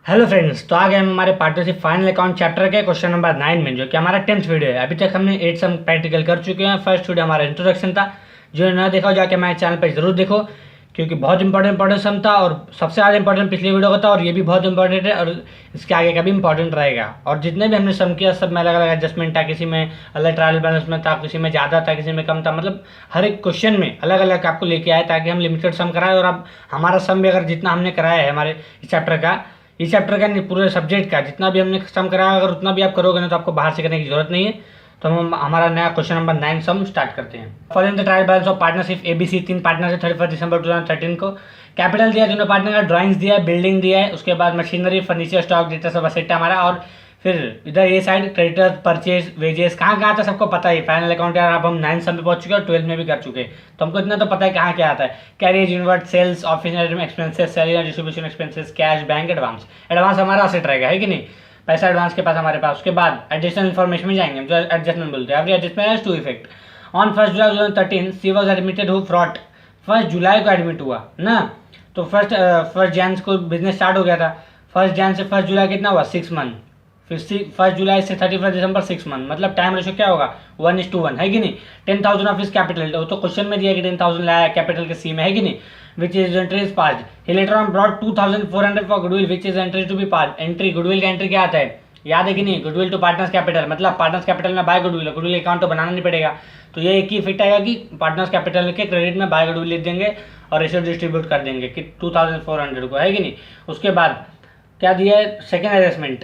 Hello friends, तो आ गए हम हमारे पार्टनरशिप फाइनल अकाउंट चैप्टर के क्वेश्चन नंबर 9 में, जो कि हमारा 10th वीडियो है। अभी तक हमने 8 सम प्रैक्टिकल कर चुके हैं। फर्स्ट वीडियो हमारा इंट्रोडक्शन था, जो ना देखा हो जाके हमारे चैनल पर जरूर देखो, क्योंकि बहुत इंपॉर्टेंट सम था और सबसे ज़्यादा इंपॉर्टेंट पिछले वीडियो का था, और ये भी बहुत इंपॉर्टेंट है और इसके आगे का भी इंपॉर्टेंट रहेगा। और जितने भी हमने सम किया सब में अलग अलग एडजस्टमेंट था, किसी में अलग ट्रायल बैलेंस में था, किसी में ज़्यादा था, किसी में कम था। मतलब हर एक क्वेश्चन में अलग अलग आपको लेके आए ताकि हम लिमिटेड सम कराएं। और अब हमारा सम भी अगर जितना हमने कराया है हमारे इस चैप्टर का नहीं, पूरे सब्जेक्ट का जितना भी हमने सम कराया, अगर उतना भी आप करोगे ना तो आपको बाहर से करने की जरूरत नहीं है। तो हम हमारा नया क्वेश्चन नंबर 9 सम स्टार्ट करते हैं। Following the trial balance of partnership ABC, 3 partner है 31 दिसंबर 2013 को। कैपिटल दिया है दोनों पार्टनर का, ड्राइंग्स दिया है, बिल्डिंग दिया है, उसके बाद मशीनरी, फर्नीचर, स्टॉक, डेटा सब असेट है हमारा। और फिर इधर ये साइड क्रेडिटर, परचेज, वेजेस कहाँ कहाँ आता है सबको पता है। फाइनल अकाउंट यार अब हम 9 सम पे पहुंच चुके हैं और 12 में भी कर चुके हैं, तो हमको इतना तो पता है कहाँ क्या आता है। Carriage, inward, sales, office expenses, salary, distribution expenses, cash, bank, advance. Advance हमारा असेट रहेगा, है कि नहीं, पैसा एडवांस के पास हमारे पास। उसके बाद एडिशनल इन्फॉर्मेशन में जाएंगे, जो एडजस्टमेंट बोलते हैं। Adjustment has to effect. On 1 July 2013 she was admitted who fraud. 1 जुलाई को एडमिट हुआ ना, तो फर्स्ट जैन को बिजनेस स्टार्ट हो गया था। 1 जैन से 1 जुलाई कितना हुआ, 6 मंथ। फिर 1 जुलाई से 31 दिसंबर 6 मंथ, मतलब टाइम रेशो क्या होगा, 1:1, है कि नहीं। 10,000 ऑफ हिज कैपिटल, तो क्वेश्चन में दिया कि 10,000 लाया कैपिटल के सी में, है कि नहीं। Which is entry is passed. He later on brought 2,400 for goodwill, which is entry to be passed. Entry goodwill का एंट्री क्या आता है, याद है कि नहीं, गुडविल टू पार्टनर्स कैपिटल, मतलब पार्टनर्स कैपिटल में बाय गुडविल, गुडविल अकाउंट तो बनाना नहीं पड़ेगा। तो ये एक ही फिट आएगा कि पार्टनर्स कैपिटल के क्रेडिट में बाय गुडविल लिख देंगे और रेशियो डिस्ट्रीब्यूट कर देंगे कि 2,400 को, है कि नहीं। उसके बाद क्या दिया है, second adjustment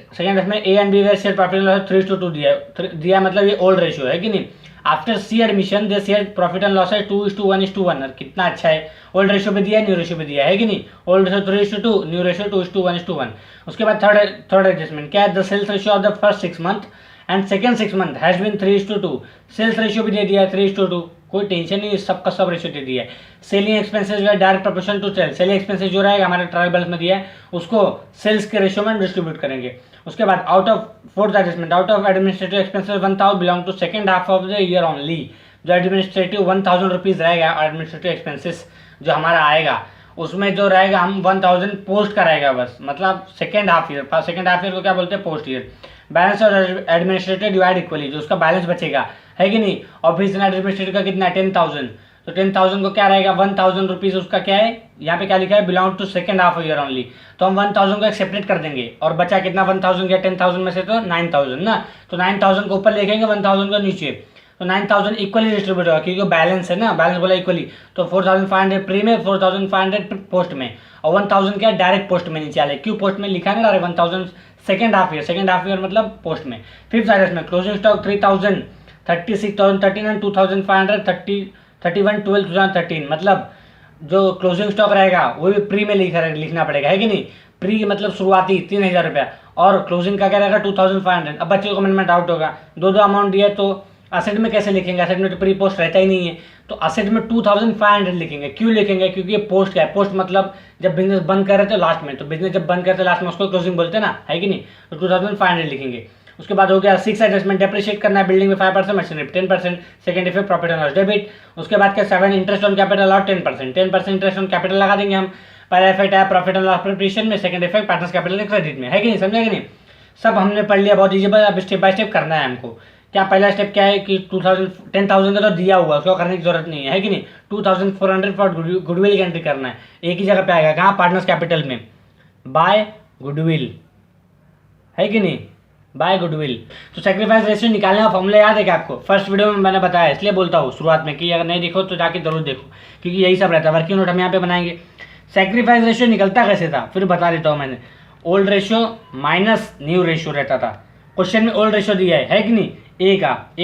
A and B where share profit and loss 3:2 दिया मतलब ये ओल्ड रेशियो है कि नहीं। After C admission they share profit and loss है 2:1:1, कितना अच्छा है। ओल्ड रेशियो पे दिया है, न्यू रेशियो पे दिया है कि नहीं। Old ratio 3:2, new ratio 2:1:1। उसके बाद थर्ड एडजस्टमेंट क्या है, the sales ratio of the first 6 month and second 6 month has been 3:2। Sales ratio भी दे दिया है 3:2, कोई टेंशन नहीं, सबका सब रेशियो दे दिया है। सेलिंग एक्सपेंसेस जो है direct proportional to sale, selling expenses जो रहेगा हमारे ट्रायल बैलेंस में दिया है उसको सेल्स के रेशियो में डिस्ट्रीब्यूट करेंगे। उसके बाद out of fourth adjustment, out of administrative expenses 1,000 belong to second half of the year only. जो एडमिनिस्ट्रेटिव 1,000 रुपीज रहेगा और एडमिनिस्ट्रेटिव एक्सपेंसेस जो हमारा आएगा उसमें जो रहेगा हम 1,000 पोस्ट का रहेगा बस, मतलब सेकंड हाफ ईयर को क्या बोलते हैं, पोस्ट ईयर। बैलेंस और एडमिनिस्ट्रेटिव डिवाइड इक्वली, जो उसका बैलेंस बचेगा, है कि नहीं। ऑफिस एंड एडमिनिस्ट्रेटिव का कितना है 10,000, तो 10,000 को क्या रहेगा 1,000 रुपीज, उसका क्या है यहाँ पे क्या लिखा है, belong to second half year only. तो हम 1,000 को एक सेपरेट कर देंगे और बचा कितना 1,000 या 10,000 में से तो 9,000 ना, तो 9,000 को ऊपर लिखेंगे 1,000 को नीचे। तो 9,000 इक्वली डिस्ट्रीब्यूट होगा क्योंकि बैलेंस है ना, बैलेंस बोला इक्वली। तो 4,500 प्री में, 4,500 पोस्ट में, और 1,000 क्या डायरेक्ट पोस्ट में नीचे आले। क्यों पोस्ट में लिखा है ना डायरेक्ट 1,000 सेकंड हाफ ईयर मतलब पोस्ट में। फिफ्थ एडजस्टमेंट में क्लोजिंग स्टॉक 3,000, 36,013 एंड 2,500 31/12/2013, मतलब जो क्लोजिंग स्टॉक रहेगा वो भी प्री में लिखना पड़ेगा, है कि नहीं। प्री मतलब शुरुआती 3,000 रुपया और क्लोजिंग का क्या रहेगा 2,500। अब बच्चे को मन में डाउट होगा, दो अमाउंट दिया तो असेट में कैसे लिखेंगे, असेट में तो प्री पोस्ट रहता ही नहीं है, तो असेट में 2,500 लिखेंगे। क्यों लिखेंगे, क्योंकि ये पोस्ट क्या है, पोस्ट मतलब जब बिजनेस बंद कर रहे थे लास्ट में, तो बिजनेस जब बंद करते लास्ट में उसको क्लोजिंग बोलते हैं ना, है कि नहीं। तो 2,500 लिखेंगे। उसके बाद हो गया 6 एडजस्टमेंट, डेप्रिशिएट करना है बिल्डिंग में 5%, machinery 10%, second effect profit and loss debit. उसके बाद क्या 7 इंटरेस्ट ऑन कैपिटल और 10% इंटरेस्ट ऑन कैपिटल लगा देंगे हम। पहला इफेक्ट है प्रॉफिट एंड लॉस प्रिपरेशन में, सेकंड इफेक्ट पार्टनर्स कैपिटल के क्रेडिट में, है कि नहीं, समझे कि नहीं। सब हमने पढ़ लिया, बहुत ईजी, अब स्टेप बाय स्टेप करना है हमको। क्या पहला स्टेप क्या है कि 10,000 का तो दिया हुआ उसको करने की जरूरत नहीं है कि नहीं। 2,400 फॉर गुडविल की एंट्री करना है, एक ही जगह पे आएगा, कहाँ, पार्टनर्स कैपिटल में, बाय गुडविल, है कि नहीं, बाय गुडविल। तो सेक्रीफाइस रेशियो निकालने का फॉर्मूला याद है क्या आपको, फर्स्ट वीडियो में मैंने बताया, इसलिए बोलता हूँ शुरुआत में कि अगर नहीं देखो तो जाके जरूर देखो, क्योंकि यही सब रहता है। वर्किंग नोट हम यहाँ पे बनाएंगे। सेक्रीफाइस रेशियो निकलता कैसे था फिर बता देता हूँ मैंने। Old ratio minus new ratio रहता था। क्वेश्चन में ओल्ड रेशियो दिया है कि नहीं, ए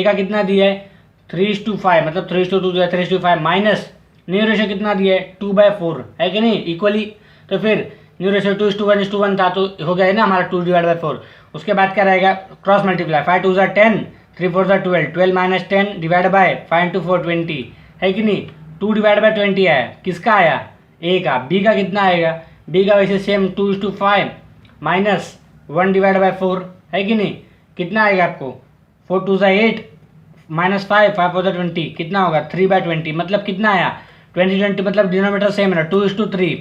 का कितना दिया है 3:5, मतलब 3:2 दिया है, 3:5 माइनस न्यू रेशियो कितना दिया है 2/4, है कि नहीं, इक्वली। तो फिर न्यू रेशियो 2:1:1 था, तो हो गया है ना हमारा 2/4। उसके बाद क्या रहेगा, cross multiply, 5 2 10, 3 4 12, 12 minus 10 divide by 5 2 4 20, है कि नहीं। 2/20 आया, किसका आया, ए का। बी का कितना आएगा, बी का वैसे सेम 2:5 माइनस 1/4, है कि नहीं, कितना आएगा आपको 4 2 8 माइनस 5 5 4 20, कितना होगा 3/20, मतलब कितना आया 20 20, मतलब डिनोमीटर सेम है 2:3,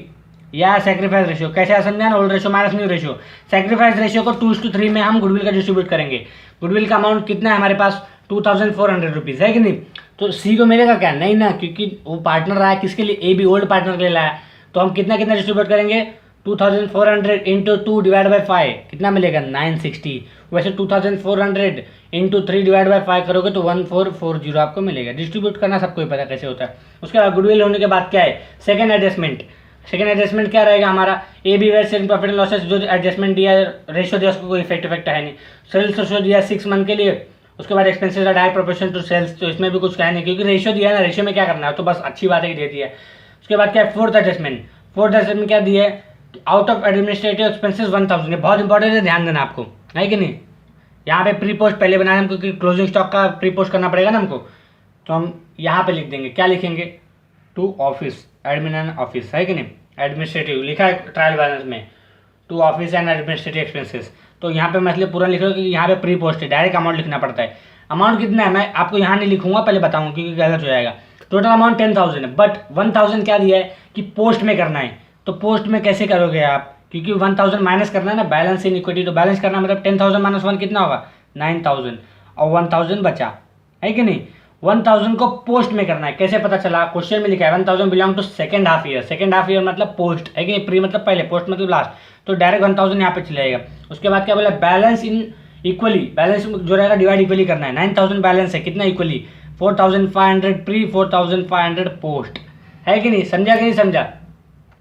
या सेक्रीफाइस रेशियो। कैसे समझा ना, old ratio minus new ratio. Sacrifice ratio को 2:3 में हम गुडविल का डिस्ट्रीब्यूट करेंगे। गुडविल का अमाउंट कितना है हमारे पास 2400 रुपीज़ है कि नहीं। तो सी को मिलेगा क्या, नहीं ना, क्योंकि वो पार्टनर आया किसके लिए, ए बी ओल्ड पार्टनर के लिए लाया। तो हम कितना कितना डिस्ट्रीब्यूट करेंगे 2400 इंटू 2 डिवाइड बाई 5 कितना मिलेगा 960। वैसे 2400 इंटू 3 डिवाइड बाई 5 करोगे तो 1440 आपको मिलेगा। डिस्ट्रीब्यूट करना सबको ही पता कैसे होता है। उसके बाद गुडविल होने के बाद क्या है, सेकंड एडजस्टमेंट। सेकंड एडजस्टमेंट क्या रहेगा हमारा, A B where selling profit and losses, जो एडजस्टमेंट दिया रेशियो दिया उसको कोई इफेक्ट है नहीं। सेल्स रेशियो दिया 6 मंथ के लिए। उसके बाद expenses are direct proportion to sales, तो इसमें भी कुछ कहना नहीं क्योंकि रेशियो दिया है ना, रेशियो में क्या करना है तो बस अच्छी बात है कि देती है। उसके बाद क्या है फोर्थ एडजस्टमेंट। फोर्थ एडजस्टमेंट क्या दिया है, आउट ऑफ एडमिनिस्ट्रेटिव एक्सपेंसेस 1000। ये बहुत इंपॉर्टेंट है, ध्यान देना आपको, है कि नहीं। यहाँ पे प्री पोस्ट पहले बनाना हमको क्योंकि क्लोजिंग स्टॉक का प्री पोस्ट करना पड़ेगा ना हमको, तो हम यहाँ पे लिख देंगे, क्या लिखेंगे, to office admin and office, है कि नहीं। एडमिनिस्ट्रेटिव लिखा है ट्रायल बैलेंस में, to office and administrative expenses. तो यहाँ पे मैं इसलिए पूरा लिख रहा हूँ क्योंकि यहाँ पे प्री पोस्ट है, डायरेक्ट अमाउंट लिखना पड़ता है। अमाउंट कितना है मैं आपको यहाँ नहीं लिखूंगा, पहले बताऊंगा क्योंकि गलत हो जाएगा। टोटल अमाउंट 10,000 है, बट 1,000 क्या दिया है कि पोस्ट में करना है। तो पोस्ट में कैसे करोगे आप, क्योंकि 1000 माइनस करना है ना बैलेंस इन इक्विटी, तो बैलेंस करना मतलब 10,000 माइनस 1 कितना होगा 9,000 और 1,000 बचा, है कि नहीं। 1,000 को पोस्ट में करना है, कैसे पता चला, क्वेश्चन में लिखा है 1,000 belong to second half year. Second half year मतलब पोस्ट, है कि नहीं, प्री मतलब पहले, पोस्ट मतलब लास्ट, तो डायरेक्ट 1,000 यहाँ पे चले जाएगा। उसके बाद क्या बोला, बैलेंस इन इक्वली, बैलेंस जो रहेगा डिवाइड इक्वली करना है। 9,000 बैलेंस है, कितना इक्वली 4,500 प्री 4,500 पोस्ट, है कि नहीं, समझा कि नहीं समझा,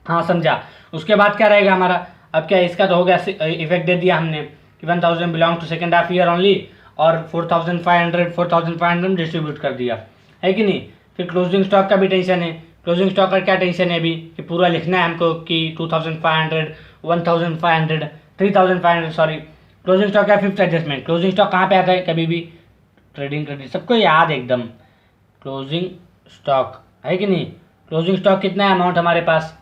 हाँ समझा। उसके बाद क्या रहेगा हमारा, अब क्या इसका तो हो गया इफेक्ट दे दिया हमने कि 1,000 belong to second half year only और 4,500 डिस्ट्रीब्यूट कर दिया, है कि नहीं। फिर क्लोजिंग स्टॉक का भी टेंशन है। क्लोजिंग स्टॉक का क्या टेंशन है अभी कि पूरा लिखना है हमको कि 2,500 1,500 3,500 सॉरी। क्लोजिंग स्टॉक का फिफ्थ एडजस्टमेंट। क्लोजिंग स्टॉक कहाँ पे आता है, कभी भी ट्रेडिंग क्रेडिट, सबको याद एकदम क्लोजिंग स्टॉक, है कि नहीं। क्लोजिंग स्टॉक कितना है अमाउंट हमारे पास,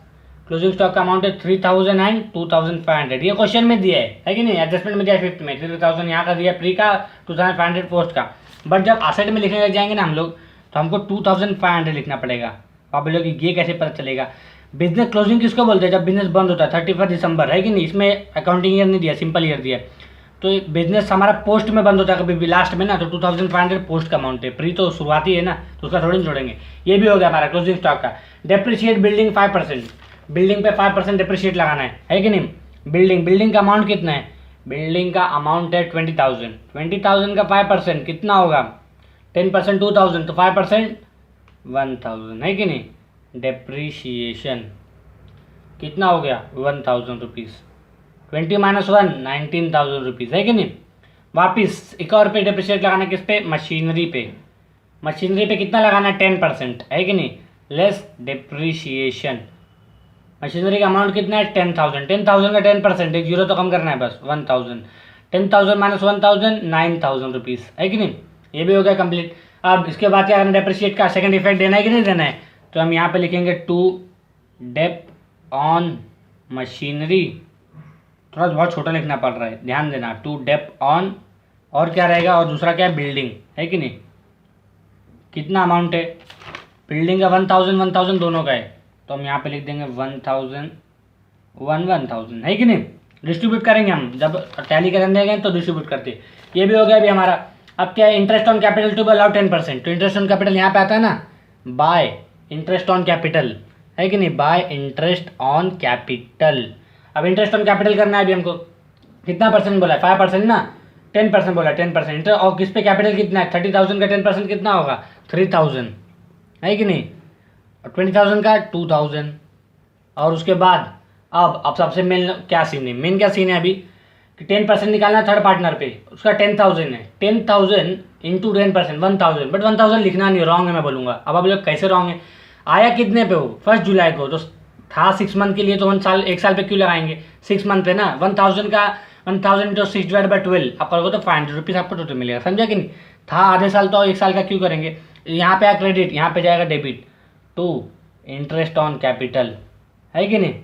क्लोजिंग स्टॉक का अमाउंट है 3,000 एंड 2,500। ये क्वेश्चन में दिया है कि नहीं, एडजस्टमेंट में दिया है फिफ्थ में 3,000 यहाँ का दिया प्री का, 2,500 पोस्ट का। बट जब असेट में लिखने लग जाएंगे ना हम लोग तो हमको 2,500 लिखना पड़ेगा। आप बोलोगे ये कैसे पता चलेगा, बिजनेस क्लोजिंग किसको बोलते हैं, जब बिजनेस बंद होता है 31 दिसंबर, है कि नहीं। इसमें अकाउंटिंग ईयर नहीं दिया, सिंपल ईयर दिया। तो बिजनेस हमारा पोस्ट में बंद होता है कभी भी लास्ट में ना, तो 2,500 पोस्ट का अमाउंट है, प्री तो शुरुआती है ना, तो उसका थोड़ी जोड़ेंगे। ये भी हो गया हमारा क्लोजिंग स्टॉक का। डेप्रिशिएट बिल्डिंग 5%, बिल्डिंग पे 5% डिप्रिशिएट लगाना है कि नहीं। बिल्डिंग का अमाउंट कितना है, बिल्डिंग का अमाउंट है 20,000। 20,000 का 5% कितना होगा 10% 2,000, तो 5% 1,000, है कि नहीं। डेप्रिशिएशन कितना हो गया 1,000 रुपीज़, 20 माइनस 1 19,000 रुपीज़, है कि नहीं। वापिस एक और पे डिप्रिशिएट लगाना, किस पे, मशीनरी पे। मशीनरी पे कितना लगाना है 10%, है कि नहीं, लेस डिप्रिशिएशन। मशीनरी का अमाउंट कितना है 10,000। 10,000 का 10%, एक जीरो तो कम करना है बस 1,000। 10,000 माइनस 1,000 9,000 रुपीज़, है कि नहीं। ये भी हो गया कंप्लीट। अब इसके बाद क्या करना, डेप्रिशिएट का सेकंड इफेक्ट देना है कि नहीं देना है, तो हम यहाँ पे लिखेंगे टू डेप ऑन मशीनरी। थोड़ा बहुत छोटा लिखना पड़ रहा है, ध्यान देना, टू डेप ऑन, और क्या रहेगा, और दूसरा क्या है बिल्डिंग, है कि नहीं। कितना अमाउंट है बिल्डिंग का 1,000 दोनों का है, तो हम यहाँ पे लिख देंगे 1,000 1,000, है कि नहीं। डिस्ट्रीब्यूट करेंगे हम, जब टैली करने देंगे तो डिस्ट्रीब्यूट करते। ये भी हो गया अभी हमारा। अब क्या है, interest on capital to be allowed 10%, तो इंटरेस्ट ऑन कैपिटल यहाँ पे आता है ना, बाय इंटरेस्ट ऑन कैपिटल, है कि नहीं, बाय इंटरेस्ट ऑन कैपिटल। अब इंटरेस्ट ऑन कैपिटल करना है अभी हमको, कितना परसेंट बोला है 5% ना, 10% बोला है 10%। और किस पे कैपिटल कितना है 30,000 का 10% कितना होगा 3,000, है कि नहीं। 20,000 का 2,000। और उसके बाद अब सबसे मेन क्या सीन है, मेन क्या सीन है अभी कि 10% निकालना थर्ड पार्टनर पे, उसका 10,000 है। 10,000 इंटू 10% 1,000, बट 1,000 लिखना नहीं, रॉन्ग है मैं बोलूँगा। अब आप लोग कैसे रॉन्ग है, आया कितने पे हो 1 जुलाई को, तो था 6 मंथ के लिए, तो 1 साल पे क्यों लगाएंगे 6 मंथ पे ना। 1,000 का 1,000 इंटू 6 डिवाइड बाई 12 आप करोगे तो 500 रुपीज़ आपको टोटल मिलेगा, समझा कि नहीं। था आधे साल तो 1 साल का क्यों करेंगे। यहाँ पे आया क्रेडिट, यहाँ पे जाएगा debit to interest on capital, है कि नहीं।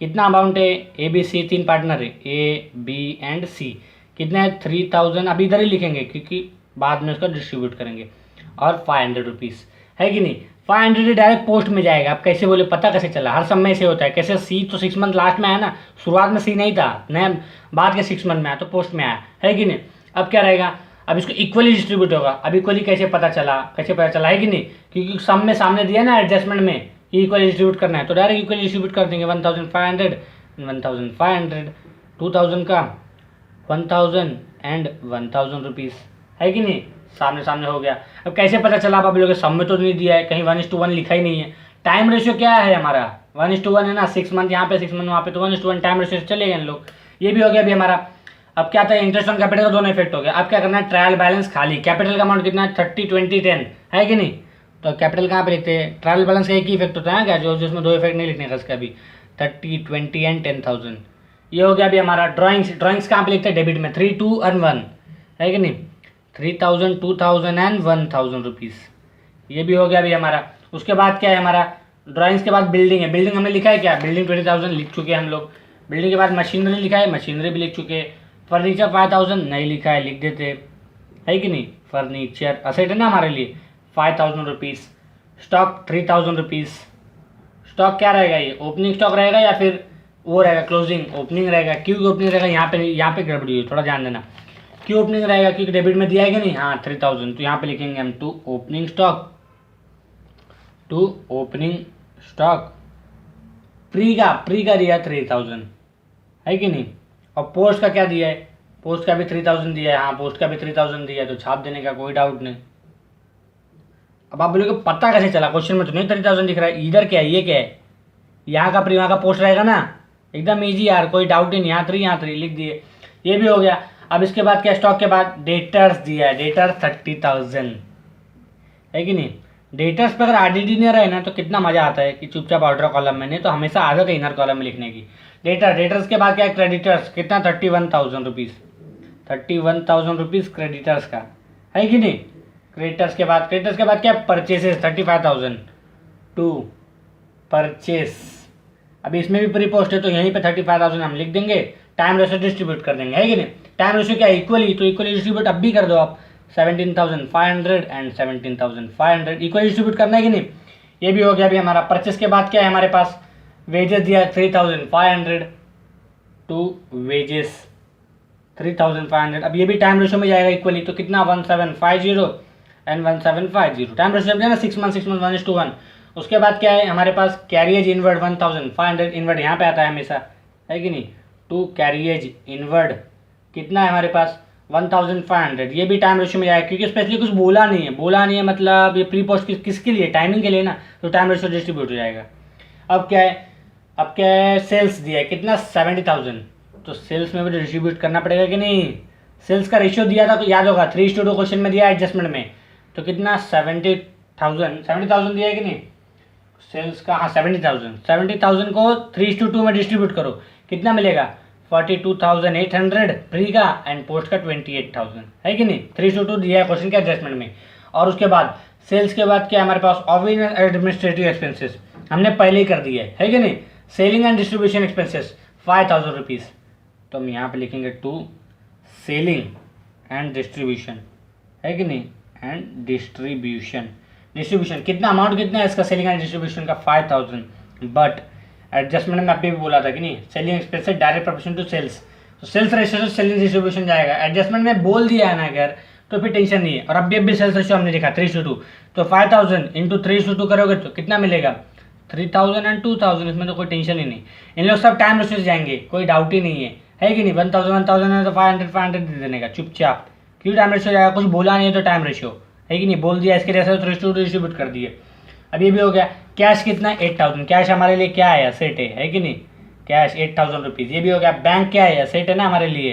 कितना अमाउंट है, ए बी सी 3 पार्टनर है, ए बी एंड सी, कितना है 3,000, अभी इधर ही लिखेंगे क्योंकि बाद में उसका डिस्ट्रीब्यूट करेंगे, और 500 रुपीज़, है कि नहीं। 500 डायरेक्ट पोस्ट में जाएगा। आप कैसे बोले, पता कैसे चला? हर समय से होता है। कैसे सी तो 6 मंथ लास्ट में आया ना, शुरुआत में सी नहीं था, नया बाद के 6 मंथ में आया तो पोस्ट में आया, है कि नहीं? अब क्या रहेगा, अब इसको इक्वली डिस्ट्रीब्यूट होगा। अब इक्वली कैसे पता चला, है कि नहीं? क्योंकि सब में सामने दिया ना एडजस्टमेंट में इक्वली डिस्ट्रीब्यूट करना है, तो डायरेक्ट इक्वली डिस्ट्रीब्यूट कर देंगे। 1500 1500, 2000 का 1000 एंड 1000 रुपीज़, है कि नहीं? सामने सामने हो गया। अब कैसे पता चला? आप लोगों के सब में तो नहीं दिया है, कहीं 1:1 लिखा ही नहीं है। टाइम रेशियो क्या है हमारा? 1:1 है ना, 6 मंथ यहाँ पे 6 मंथ वहाँ पे, तो 1:1 टाइम रेशियो से चले गए लोग। ये भी हो गया अभी हमारा। अब क्या था, इंटरेस्ट ऑन कैपिटल का दोनों इफेक्ट हो गया। अब क्या करना है, ट्रायल बैलेंस खाली। कैपिटल का अमाउंट कितना है? 30 20 10, है कि नहीं? तो कैपिटल कहाँ पे लिखते हैं? ट्रायल बैलेंस का एक ही इफेक्ट होता है क्या, जो जिसमें दो इफेक्ट नहीं लिखने का इसका भी। 30 20 एंड 10,000 ये हो गया अभी हमारा। ड्राइंग्स कहाँ पे लिखते हैं? डेबिट में 3 2 और 1, है कि नहीं? 3000 2000 एंड 1000 रुपीज़, ये भी हो गया अभी हमारा। उसके बाद क्या है हमारा, ड्राइंग्स के बाद बिल्डिंग है। बिल्डिंग हमने लिखा है क्या? बिल्डिंग 20,000 लिख चुके हैं हम लोग। बिल्डिंग के बाद मशीनरी लिखा है, मशीनरी भी लिख चुके हैं। फर्नीचर 5000 नहीं लिखा है, लिख देते, है कि नहीं? फर्नीचर असेट है ना हमारे लिए, 5000 रुपीज़। Stock 3000 rupees. स्टॉक क्या रहेगा, ये ओपनिंग स्टॉक रहेगा या फिर वो रहेगा क्लोजिंग? ओपनिंग रहेगा। क्यों ओपनिंग रहेगा? यहाँ पे गड़बड़ी है, थोड़ा ध्यान देना। क्यों ओपनिंग रहेगा? क्योंकि डेबिट में दिया है कि नहीं? हाँ 3000, तो यहाँ पे लिखेंगे हम टू ओपनिंग स्टॉक। प्री का दिया है 3000, है कि नहीं? और पोस्ट का क्या दिया है? पोस्ट का भी 3000 दिया है। हाँ पोस्ट का भी 3000 दिया है, तो छाप देने का कोई डाउट नहीं। अब आप बोलोगे पता कैसे चला? क्वेश्चन में तो नहीं 30,000 दिख रहा है। इधर क्या है, ये क्या है? यहाँ का प्री वहाँ का पोस्ट रहेगा ना, एकदम इजी यार, कोई डाउट ही नहीं। यहाँ 3 लिख दिए, ये भी हो गया। अब इसके बाद क्या, स्टॉक के बाद डेटर्स दिया है। डेटर 30,000, है कि नहीं? डेटर्स पे अगर आरडीडी नहीं रहे ना तो कितना मजा आता है कि चुपचाप आउटर कॉलम में, नहीं तो हमेशा आदत है इनर कॉलम में लिखने की। डेटर्स के बाद क्या है, क्रेडिटर्स कितना 31,000 रुपीज़। 31,000 रुपीज़ क्रेडिटर्स का, है कि नहीं? क्रेडिटर्स के बाद क्या, परचेसेस 35,000 टू परचेस। अभी इसमें भी प्री पोस्ट है तो यहीं पे 35,000 हम लिख देंगे। टाइम रेशियो डिस्ट्रीब्यूट कर देंगे, है कि नहीं? टाइम रेशियो क्या, इक्वली, तो इक्वली डिस्ट्रीब्यूट अब भी कर दो आप। 17,500 एंड 17,500 इक्वली डिस्ट्रीब्यूट करना है कि नहीं? ये भी हो गया अभी हमारा। परचेस के बाद क्या है हमारे पास, वेजेस दिया 3,500 टू वेजेस 3,500। अब ये भी टाइम रेशियो में जाएगा इक्वली, तो कितना 1750 एंड 1750। टाइम रेशियो में ना 6 मंथ 1:1। उसके बाद क्या है हमारे पास, कैरियज इनवर्ड 1,500, इनवर्ड यहाँ पे आता है हमेशा, है कि नहीं? टू कैरियज इनवर्ड कितना है हमारे पास 1,500। ये भी टाइम रेशियो में जाएगा, क्योंकि स्पेशली कुछ बोला नहीं है, मतलब ये प्री पोस्ट किसके लिए, टाइमिंग के लिए ना, तो टाइम रेशियो डिस्ट्रीब्यूट हो जाएगा। अब क्या है, सेल्स दिया है कितना 70,000, तो सेल्स में भी डिस्ट्रीब्यूट करना पड़ेगा कि नहीं? सेल्स का रेशियो दिया था तो याद होगा, 3:2 क्वेश्चन में दिया एडजस्टमेंट में, तो कितना 70,000 दिया है कि नहीं? सेल्स का, हाँ 70,000 को 3:2 में डिस्ट्रीब्यूट करो, कितना मिलेगा 42,800 प्री का एंड पोस्ट का 28,000, है कि नहीं? 3:2 दिया है क्वेश्चन के एडजस्टमेंट में। और उसके बाद सेल्स के बाद क्या है हमारे पास, ऑफिस एडमिनिस्ट्रेटिव एक्सपेंसेस हमने पहले ही कर दिया है कि नहीं? Selling and distribution expenses 5,000 rupees, तो हम यहाँ पे लिखेंगे टू सेलिंग एंड डिस्ट्रीब्यूशन, है कि नहीं? एंड डिस्ट्रीब्यूशन कितना अमाउंट कितना है इसका, सेलिंग एंड डिस्ट्रीब्यूशन का 5,000। बट एडजस्टमेंट में अभी भी बोला था कि नहीं, selling expenses direct proportion to sales, तो सेल्स रेशियो से सेलिंग डिस्ट्रीब्यूशन जाएगा। एडजस्टमेंट में बोल दिया है ना अगर, तो फिर टेंशन नहीं है। और अभी सेल्स रेशियो हमने देखा 3:2, तो 5,000 इंटू 3:2 करोगे तो कितना मिलेगा 3,000 एंड 2,000, इसमें तो कोई टेंशन ही नहीं। इन लोग सब टाइम रेशियो से जाएंगे, कोई डाउट ही नहीं है कि नहीं? 1,000 है तो 500 दे देने का चुपचाप, क्यों टाइम रेशियो जाएगा? कुछ बोला नहीं है तो टाइम रेशियो, है कि नहीं? बोल दिया इसके जैसे 3:2 डिस्ट्रीब्यूट कर दिए। अब ये भी हो गया। कैश कितना 8,000, कैश हमारे लिए क्या है, एसेट है कि नहीं? कैश 8,000 रुपीज़, ये भी हो गया। बैंक क्या है, एसेट है ना हमारे लिए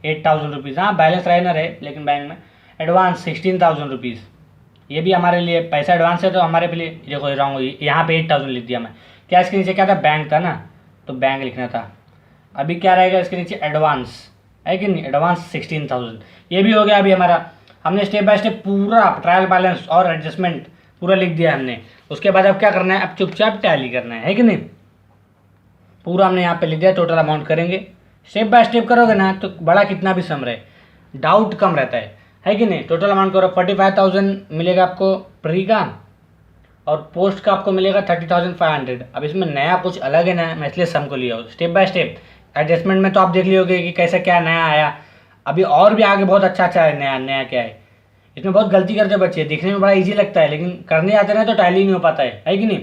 8,000 रुपीज़। हाँ बैलेंस रहना रहे लेकिन बैंक में। एडवांस 16,000 रुपीज़, ये भी हमारे लिए पैसा एडवांस है, तो हमारे लिए देखो रॉन्ग, यहाँ पे 8,000 लिख दिया मैं। कैश के नीचे क्या था, बैंक था ना, तो बैंक लिखना था। अभी क्या रहेगा इसके नीचे, एडवांस, है कि नहीं? एडवांस 16,000, ये भी हो गया अभी हमारा। हमने स्टेप बाय स्टेप पूरा ट्रायल बैलेंस और एडजस्टमेंट पूरा लिख दिया हमने। उसके बाद अब क्या करना है, अब चुपचाप टैली करना है कि नहीं? पूरा हमने यहाँ पे लिख दिया, टोटल अमाउंट करेंगे। स्टेप बाय स्टेप करोगे ना तो बड़ा कितना भी सम रहे, डाउट कम रहता है कि नहीं? टोटल अमाउंट करो, 45,000 मिलेगा आपको प्री का, और पोस्ट का आपको मिलेगा 30,500। अब इसमें नया कुछ अलग है ना, मैं इसलिए सम को लिया हूँ। स्टेप बाय स्टेप एडजस्टमेंट में तो आप देख लियोगे कि कैसा क्या नया आया। अभी और भी आगे बहुत अच्छा अच्छा है, नया नया क्या है। इसमें बहुत गलती करते बच्चे, दिखने में बड़ा इजी लगता है लेकिन करने आते ना तो टैली नहीं हो पाता है कि नहीं।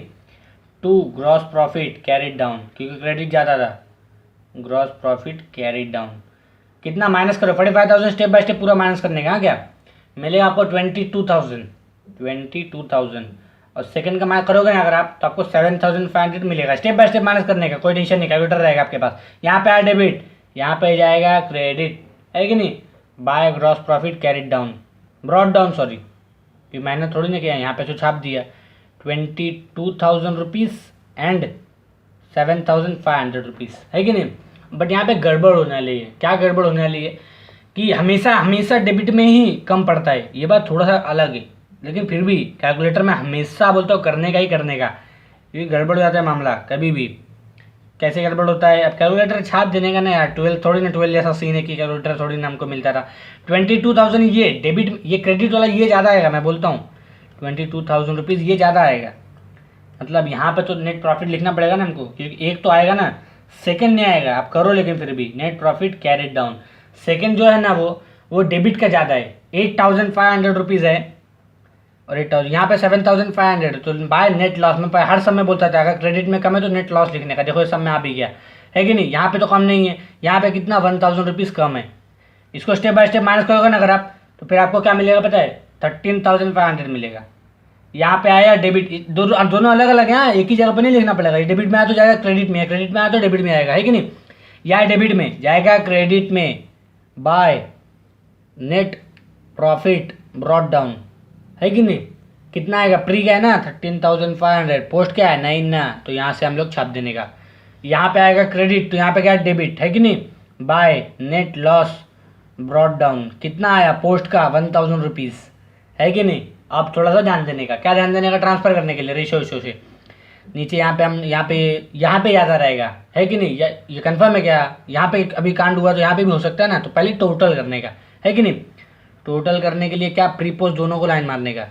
2 ग्रॉस प्रॉफिट कैरिड डाउन, क्योंकि क्रेडिट ज़्यादा था। ग्रॉस प्रॉफिट कैरिड डाउन कितना माइनस करो, 45,000 स्टेप बाय स्टेप पूरा माइनस करने का। क्या मिलेगा आपको 22,000 और सेकंड का माइनस करोगे ना अगर आप तो आपको 7,500 मिलेगा। स्टेप बाय स्टेप माइनस करने का, कोई टेंशन नहीं, कैलकुलेटर रहेगा आपके पास। यहाँ पे आया डेबिट, यहाँ पे जाएगा क्रेडिट, है कि नहीं। By gross profit carried down, brought down sorry, कि मैंने थोड़ी ना किया, यहाँ पे तो छाप दिया 22,000 रुपीज़ एंड 7,500 रुपीज़, है कि नहीं। बट यहाँ पे गड़बड़ होने वाली है। क्या गड़बड़ होने वाली है कि हमेशा हमेशा डेबिट में ही कम पड़ता है, ये बात थोड़ा सा अलग है। लेकिन फिर भी कैलकुलेटर में हमेशा बोलता हूँ करने का ही करने का, क्योंकि गड़बड़ हो जाता है मामला कभी भी। कैसे गड़बड़ होता है, अब कैलकुलेटर छाप देने का ना यार, 12 थोड़ी ना 12 जैसा सीन है कि कैलकुलेटर थोड़ी ना हमको मिलता था। 22,000 ये डेबिट, ये क्रेडिट वाला ये ज़्यादा आएगा, मैं बोलता हूँ 22,000 रुपीज़ ये ज़्यादा आएगा। मतलब यहाँ पे तो नेट प्रॉफिट लिखना पड़ेगा ना हमको, क्योंकि एक तो आएगा ना, सेकंड नहीं आएगा। आप करो लेकिन फिर भी net profit carried down, second जो है ना वो डेबिट का ज़्यादा है, 8,500 रुपीज़ है और 8,000 यहाँ पे 7,500। तो बाय नेट लॉस में हर समय बोलता था अगर क्रेडिट में कम है तो नेट लॉस लिखने का। देखो इस सब में आ भी गया, है कि नहीं। यहाँ पे तो कम नहीं है, यहाँ पे कितना 1,000 रुपीज़ कम है। इसको स्टेप बाय स्टेप माइनस करोगे ना अगर आप, तो फिर आपको क्या मिलेगा पता है, 13,500 मिलेगा। यहाँ पे आया डेबिट, दोनों अलग अलग हैं, एक ही जगह पर नहीं लिखना पड़ेगा। ये डेबिट में आया तो जाएगा क्रेडिट में, क्रेडिट में आया तो डेबिट में आएगा, है कि नहीं। या डेबिट में जाएगा क्रेडिट में by net profit brought down, है कि नहीं। कितना आएगा, प्री का है ना 13,500, पोस्ट क्या है 9 ना, तो यहाँ से हम लोग छाप देने का। यहाँ पे आएगा क्रेडिट तो यहाँ पे क्या है डेबिट, है कि नहीं। By net loss brought down कितना आया पोस्ट का 1,000 रुपीज़, है कि नहीं। अब थोड़ा सा ध्यान देने का, क्या ध्यान देने का, ट्रांसफर करने के लिए रेशो वेशो से नीचे यहाँ पे हम यहाँ पे याद आ रहेगा, है कि नहीं। ये कंफर्म है क्या, यहाँ पे अभी कांड हुआ तो यहाँ पे भी हो सकता है ना। तो पहले टोटल करने का, है कि नहीं। टोटल करने के लिए क्या, प्री पोस्ट दोनों को लाइन मारने का,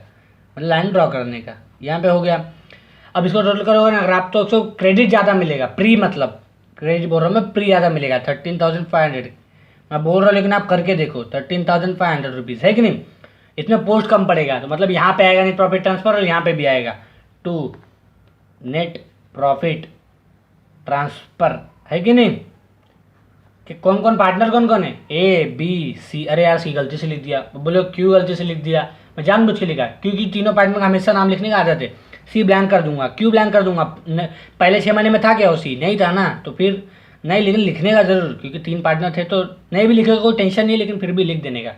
मतलब लाइन ड्रॉ करने का। यहाँ पे हो गया। अब इसको टोटल करोगे ना अगर आप तो उसको क्रेडिट ज़्यादा मिलेगा, प्री मतलब क्रेडिट बोल रहा हूँ मैं, प्री ज़्यादा मिलेगा 13,500 मैं बोल रहा हूँ, लेकिन आप करके देखो 13,500 रुपीज़, है कि नहीं। इसमें पोस्ट कम पड़ेगा तो मतलब यहाँ पे आएगा नेट प्रॉफिट ट्रांसफर और यहाँ पे भी आएगा टू नेट प्रॉफिट ट्रांसफर, है कि नहीं। कि कौन कौन पार्टनर कौन कौन है, ए बी सी। अरे यार सी गलती से लिख दिया, बोलो क्यू गलती से लिख दिया, मैं जानबूझ के लिखा क्योंकि तीनों पार्टनर का हमेशा नाम लिखने का आदत है। सी ब्लैंक कर दूंगा, क्यू ब्लैंक कर दूंगा। पहले 6 महीने में था क्या, वो सी नहीं था ना, तो फिर नहीं, लेकिन लिखने का जरूर, क्योंकि 3 पार्टनर थे तो नहीं भी लिखेगा कोई टेंशन नहीं, लेकिन फिर भी लिख देने का।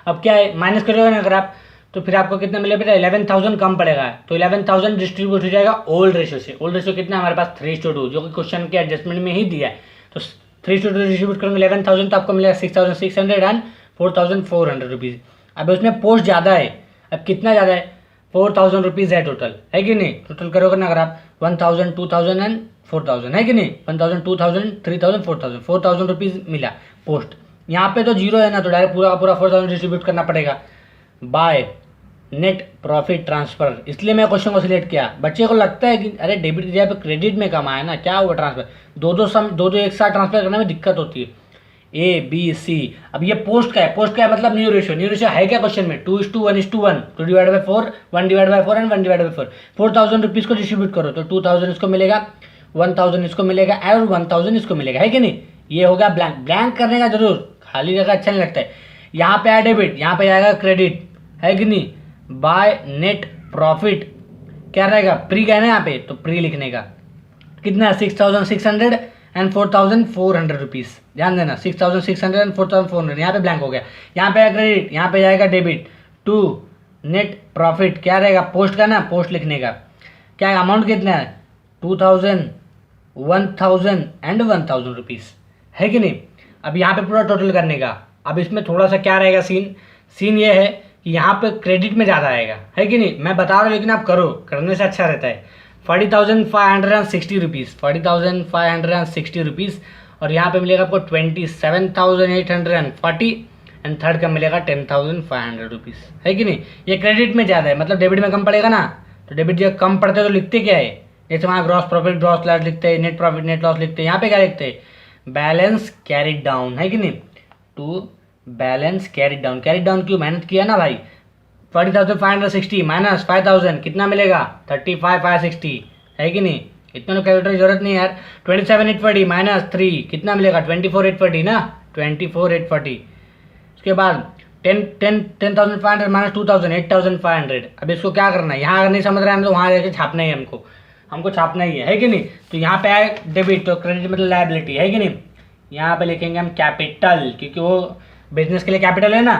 अब क्या है, माइनस करोगे ना अगर आप, तो फिर आपको कितना मिलेगा बेटा, 11,000 कम पड़ेगा। तो 11,000 डिस्ट्रीब्यूट हो जाएगा ओल्ड रेशो से। ओल्ड रेशो कितना है हमारे पास 3:2, जो कि क्वेश्चन के एडजस्टमेंट में ही दिया है। तो 3:2 डिस्ट्रीब्यूट करेंगे 11,000 तो आपको मिलेगा 6,600 एंड 4,400 रुपीज़। अब उसमें पोस्ट ज़्यादा है, अब कितना ज़्यादा है, 4,000 रुपीज़ है टोटल, है कि नहीं। टोटल करोगे ना अगर आप 1,000 2,000 एंड 4,000, है कि नहीं। 1,000 2,000 3,000 4,000 4,000 रुपीज़ मिला पोस्ट। यहाँ पे तो जीरो है ना, तो डायरेक्ट पूरा का पूरा 4,000 डिस्ट्रीब्यूट करना पड़ेगा बाय नेट प्रॉफिट ट्रांसफर। इसलिए मैं क्वेश्चन को सिलेक्ट किया। बच्चे को लगता है कि अरे डेबिट की जगह पे क्रेडिट में कम आया ना, क्या हुआ ट्रांसफर, दो एक साथ ट्रांसफर करने में दिक्कत होती है। ए बी सी, अब ये पोस्ट का है, पोस्ट का है मतलब न्यू रेशियो है क्या क्वेश्चन में 2:1:1, 2/4 1/4 एंड 1/4। 4,000 रुपीज़ को डिस्ट्रीब्यूट करो तो 2,000 इसको मिलेगा, 1,000 इसको मिलेगा और 1,000 इसको मिलेगा, है कि नहीं। ये हो गया ब्लैंक। ब्लैंक करने का जरूर, खाली जगह अच्छा नहीं लगता है। यहाँ पे आया डेबिट, यहाँ पे आएगा क्रेडिट, है कि नहीं। बाय नेट प्रॉफिट क्या रहेगा, प्री का है ना यहाँ पे, तो प्री लिखने का कितना 6,600 एंड 4,400 रुपीज़। ध्यान देना 6,600 एंड 4,400, यहाँ पे ब्लैंक हो गया। यहाँ पे क्रेडिट, यहाँ पे जाएगा डेबिट टू नेट प्रॉफिट क्या रहेगा, पोस्ट का ना, पोस्ट लिखने का। क्या अमाउंट कितना है 2,000 1,000 एंड 1,000 रुपीज़, है कि नहीं। अब यहाँ पे पूरा टोटल करने का। अब इसमें थोड़ा सा क्या रहेगा सीन ये है कि यहाँ पे क्रेडिट में ज़्यादा आएगा, है कि नहीं। मैं बता रहा हूँ लेकिन आप करो, करने से अच्छा रहता है। 40,560 रुपीज़, 40,560 रुपीज़ और यहाँ पे मिलेगा आपको 27,840 एंड थर्ड का मिलेगा 10,500 रुपीज़, है कि नहीं। ये क्रेडिट में ज़्यादा है, मतलब डेबिट में कम पड़ेगा ना, तो डेबिट जब कम पड़ते तो लिखते क्या है, जैसे वहाँ ग्रॉस प्रॉफिट ग्रॉस लॉस लिखते हैं, नेट प्रॉफिट नेट लॉस लिखते हैं, यहाँ पे क्या लिखते हैं, बैलेंस कैरिड डाउन, है कि नहीं। To balance carried down, carried down क्यों, मेहनत किया ना भाई। 40,560 माइनस 5,000 कितना मिलेगा, 35,560, है कि नहीं। इतना तो कैलकुलेटर की जरूरत नहीं है यार। 27,840 माइनस 3 कितना मिलेगा, 24,840 ना, 24,840। उसके बाद 10,500 माइनस 2,000 8,500। अब इसको क्या करना है, यहाँ अगर नहीं समझ रहे हैं हम तो वहाँ जाके छापना ही है, हमको छापना ही है कि नहीं। तो यहाँ पे आए डेबिट, तो क्रेडिट मतलब लायबिलिटी, है कि नहीं। यहाँ पे लिखेंगे हम कैपिटल, क्योंकि वो बिजनेस के लिए कैपिटल है ना।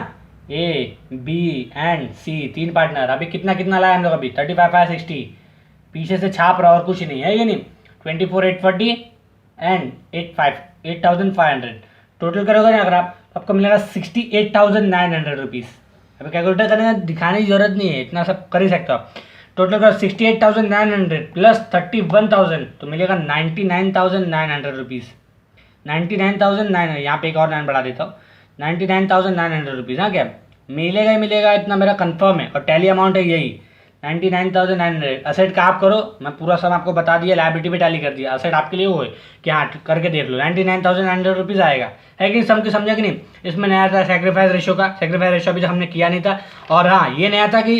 A B and C 3 partner. अभी कितना कितना लाया हम लोग, अभी 35,560, पीछे से छाप रहा और कुछ नहीं, है कि नहीं। 24,840 एंड 8,500 टोटल करोगे ना अगर आप, आपको मिलेगा 68,900 रुपीज़। अभी कैलकुलेटर करने का दिखाने की जरूरत नहीं है, इतना सब कर ही सकते हो आप। टोटल का 68,900 प्लस 31,000 तो मिलेगा 99,900 रुपीज़। 99,900, यहाँ पे एक और 9 बढ़ा देता हूँ, 99,900 रुपीज़। हाँ, क्या मिलेगा ही मिलेगा, इतना मेरा कंफर्म है। और टैली अमाउंट है यही 99,900। असेट का आप करो, मैं पूरा सब आपको बता दिया, लायबिलिटी भी टैली कर दिया। असेट आपके लिए वो है कि हाँ करके देख लो, 99,900 रुपीज़ आएगा, है कि सब समझा कि नहीं। इसमें नया था सेक्रीफाइस रेशो का, सेक्रीफाइस रेशो अभी तक हमने किया नहीं था। और हाँ, ये नया था कि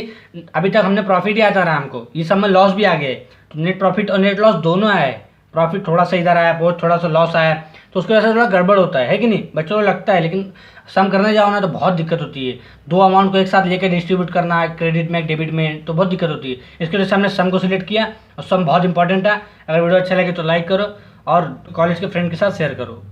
अभी तक हमने प्रॉफिट ही आता रहा हमको, ये सब में लॉस भी आ गए। तो नेट प्रॉफिट और नेट लॉस दोनों आए, प्रॉफिट थोड़ा सा इधर आया, बहुत थोड़ा सा लॉस आया, तो उसकी वजह से थोड़ा गड़बड़ होता है कि नहीं। बच्चों को लगता है, लेकिन सम करने जाओ ना तो बहुत दिक्कत होती है। 2 अमाउंट को एक साथ लेकर डिस्ट्रीब्यूट करना है, क्रेडिट में डेबिट में, तो बहुत दिक्कत होती है। इसके लिए हमने सम को सिलेक्ट किया, और सम बहुत इंपॉर्टेंट है। अगर वीडियो अच्छा लगे तो लाइक करो और कॉलेज के फ्रेंड के साथ शेयर करो।